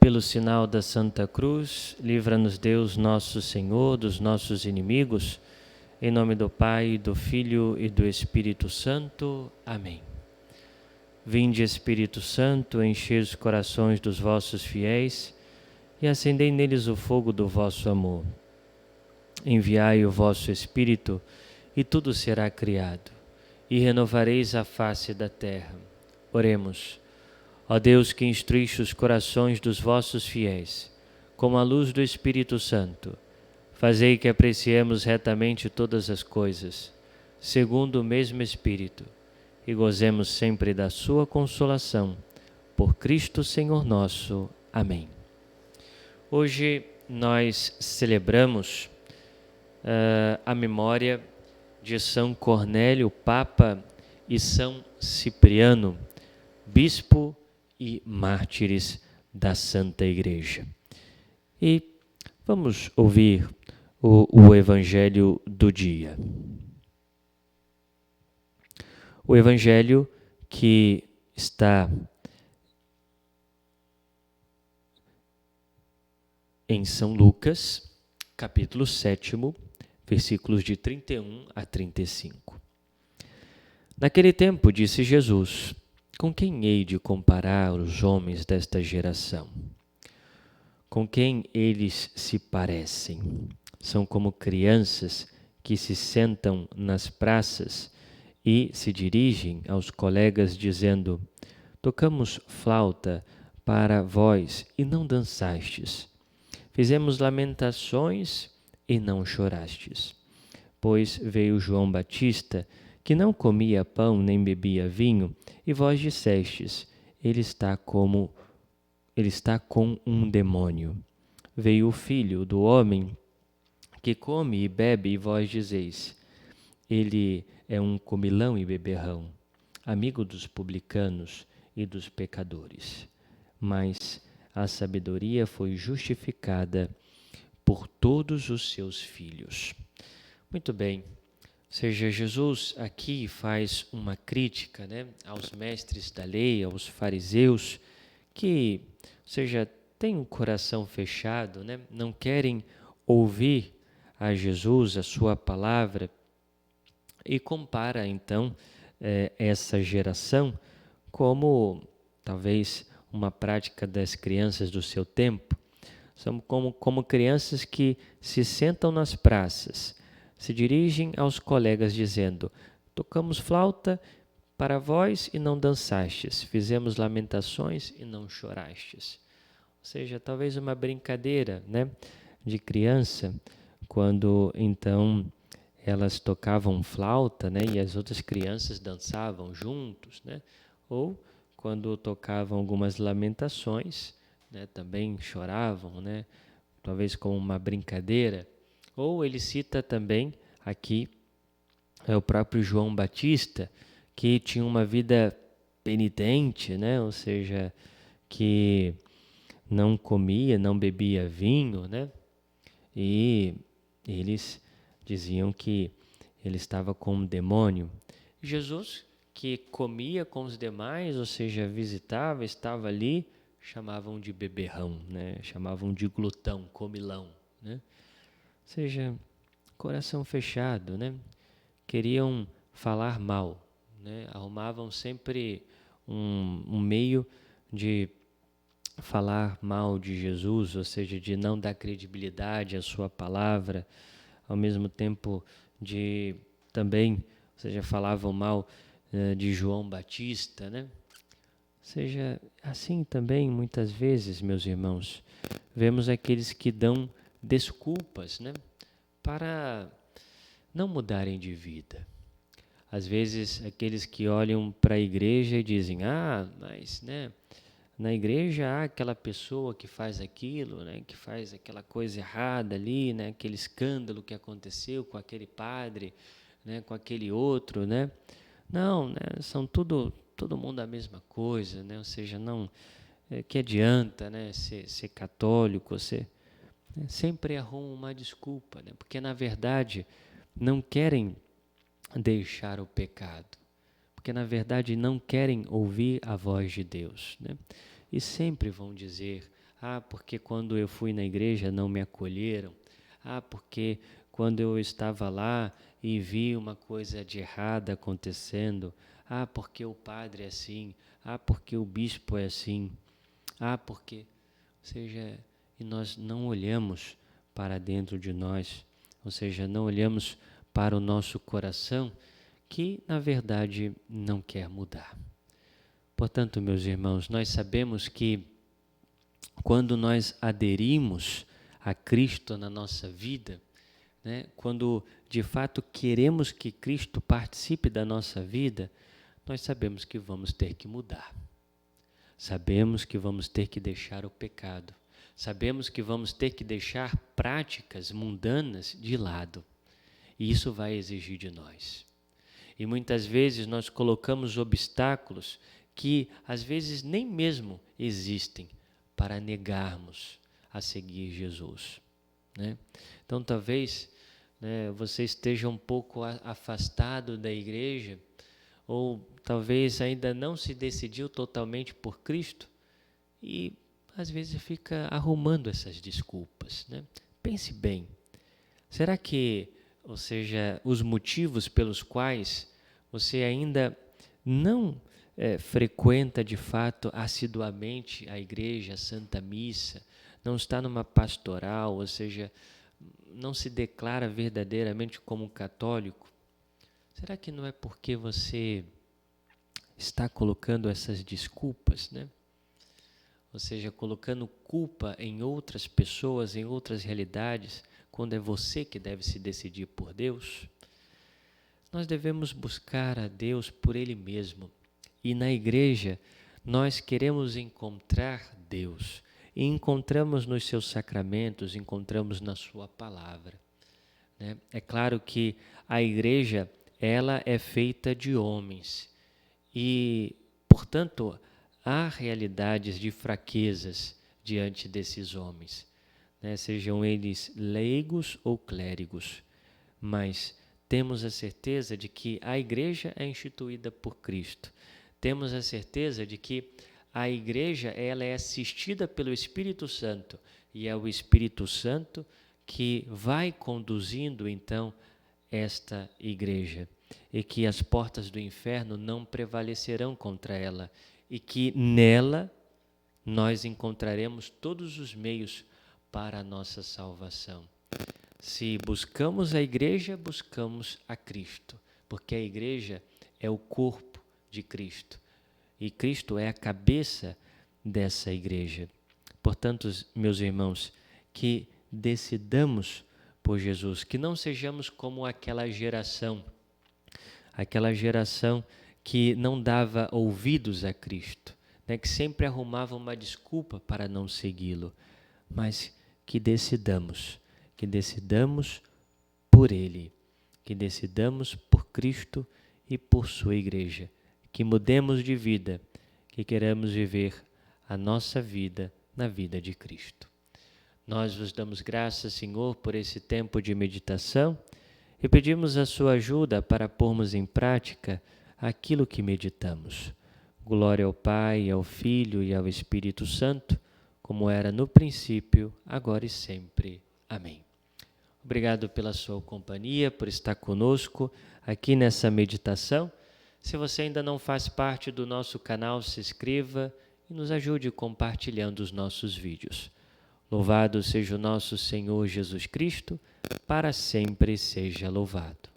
Pelo sinal da Santa Cruz, livra-nos Deus nosso Senhor dos nossos inimigos, em nome do Pai, do Filho e do Espírito Santo. Amém. Vinde, Espírito Santo, enchei os corações dos vossos fiéis e acendei neles o fogo do vosso amor. Enviai o vosso Espírito e tudo será criado, e renovareis a face da terra. Oremos. Ó Deus, que instruíste os corações dos vossos fiéis, com a luz do Espírito Santo, fazei que apreciemos retamente todas as coisas, segundo o mesmo Espírito, e gozemos sempre da sua consolação. Por Cristo Senhor nosso. Amém. Hoje nós celebramos a memória de São Cornélio, Papa, e São Cipriano, Bispo e mártires da Santa Igreja. E vamos ouvir o Evangelho do dia. O Evangelho que está em São Lucas, capítulo 7, versículos de 31 a 35. Naquele tempo disse Jesus: com quem hei de comparar os homens desta geração? Com quem eles se parecem? São como crianças que se sentam nas praças e se dirigem aos colegas dizendo: tocamos flauta para vós e não dançastes. Fizemos lamentações e não chorastes. Pois veio João Batista, que não comia pão nem bebia vinho, e vós dissestes: ele está com um demônio. Veio o Filho do homem, que come e bebe, e vós dizeis: ele é um comilão e beberrão, amigo dos publicanos e dos pecadores. Mas a sabedoria foi justificada por todos os seus filhos. Muito bem. Ou seja, Jesus aqui faz uma crítica, aos mestres da lei, aos fariseus, que, ou seja, têm um coração fechado, não querem ouvir a Jesus, a sua palavra, e compara então essa geração como talvez uma prática das crianças do seu tempo. São como crianças que se sentam nas praças, se dirigem aos colegas dizendo: tocamos flauta para vós e não dançastes, fizemos lamentações e não chorastes. Ou seja, talvez uma brincadeira, de criança, quando então elas tocavam flauta, e as outras crianças dançavam juntos, ou quando tocavam algumas lamentações, também choravam, talvez como uma brincadeira. Ou ele cita também aqui o próprio João Batista, que tinha uma vida penitente, ou seja, que não comia, não bebia vinho, e eles diziam que ele estava com um demônio. Jesus, que comia com os demais, ou seja, visitava, estava ali, chamavam de beberrão, chamavam de glutão, comilão, Ou seja, coração fechado, Queriam falar mal, Arrumavam sempre um meio de falar mal de Jesus, ou seja, de não dar credibilidade à sua palavra, ao mesmo tempo de também, ou seja, falavam mal de João Batista, Ou seja, assim também muitas vezes, meus irmãos, vemos aqueles que dão desculpas, para não mudarem de vida. Às vezes, aqueles que olham para a igreja e dizem: mas, na igreja há aquela pessoa que faz aquilo, que faz aquela coisa errada ali, aquele escândalo que aconteceu com aquele padre, com aquele outro, Não, são tudo todo mundo a mesma coisa, né? Ou seja, não que adianta, né, ser católico, sempre arrumam uma desculpa, né? Porque na verdade não querem deixar o pecado, porque na verdade não querem ouvir a voz de Deus, né? E sempre vão dizer: porque quando eu fui na igreja não me acolheram, porque quando eu estava lá e vi uma coisa de errada acontecendo, porque o padre é assim, porque o bispo é assim, porque, ou seja, e nós não olhamos para dentro de nós, ou seja, não olhamos para o nosso coração, que na verdade não quer mudar. Portanto, meus irmãos, nós sabemos que quando nós aderimos a Cristo na nossa vida, né, quando de fato queremos que Cristo participe da nossa vida, nós sabemos que vamos ter que mudar. Sabemos que vamos ter que deixar o pecado. Sabemos que vamos ter que deixar práticas mundanas de lado. E isso vai exigir de nós. E muitas vezes nós colocamos obstáculos que às vezes nem mesmo existem para negarmos a seguir Jesus, né? Então talvez, né, você esteja um pouco afastado da igreja, ou talvez ainda não se decidiu totalmente por Cristo e às vezes fica arrumando essas desculpas, né? Pense bem, será que, ou seja, os motivos pelos quais você ainda não frequenta de fato assiduamente a igreja, a Santa Missa, não está numa pastoral, ou seja, não se declara verdadeiramente como católico, será que não é porque você está colocando essas desculpas, né? Ou seja, colocando culpa em outras pessoas, em outras realidades, quando é você que deve se decidir por Deus? Nós devemos buscar a Deus por Ele mesmo. E na igreja, nós queremos encontrar Deus. E encontramos nos seus sacramentos, encontramos na sua palavra, né? É claro que a igreja, ela é feita de homens. E, portanto, há realidades de fraquezas diante desses homens, né? Sejam eles leigos ou clérigos. Mas temos a certeza de que a igreja é instituída por Cristo. Temos a certeza de que a igreja, ela é assistida pelo Espírito Santo, e é o Espírito Santo que vai conduzindo então esta igreja, e que as portas do inferno não prevalecerão contra ela, e que nela nós encontraremos todos os meios para a nossa salvação. Se buscamos a igreja, buscamos a Cristo, porque a igreja é o corpo de Cristo, e Cristo é a cabeça dessa igreja. Portanto, meus irmãos, que decidamos por Jesus, que não sejamos como aquela geração que não dava ouvidos a Cristo, né, que sempre arrumava uma desculpa para não segui-lo, mas que decidamos por Ele, que decidamos por Cristo e por sua igreja, que mudemos de vida, que queremos viver a nossa vida na vida de Cristo. Nós vos damos graças, Senhor, por esse tempo de meditação e pedimos a sua ajuda para pormos em prática aquilo que meditamos. Glória ao Pai, ao Filho e ao Espírito Santo, como era no princípio, agora e sempre. Amém. Obrigado pela sua companhia, por estar conosco aqui nessa meditação. Se você ainda não faz parte do nosso canal, se inscreva e nos ajude compartilhando os nossos vídeos. Louvado seja o nosso Senhor Jesus Cristo, para sempre seja louvado.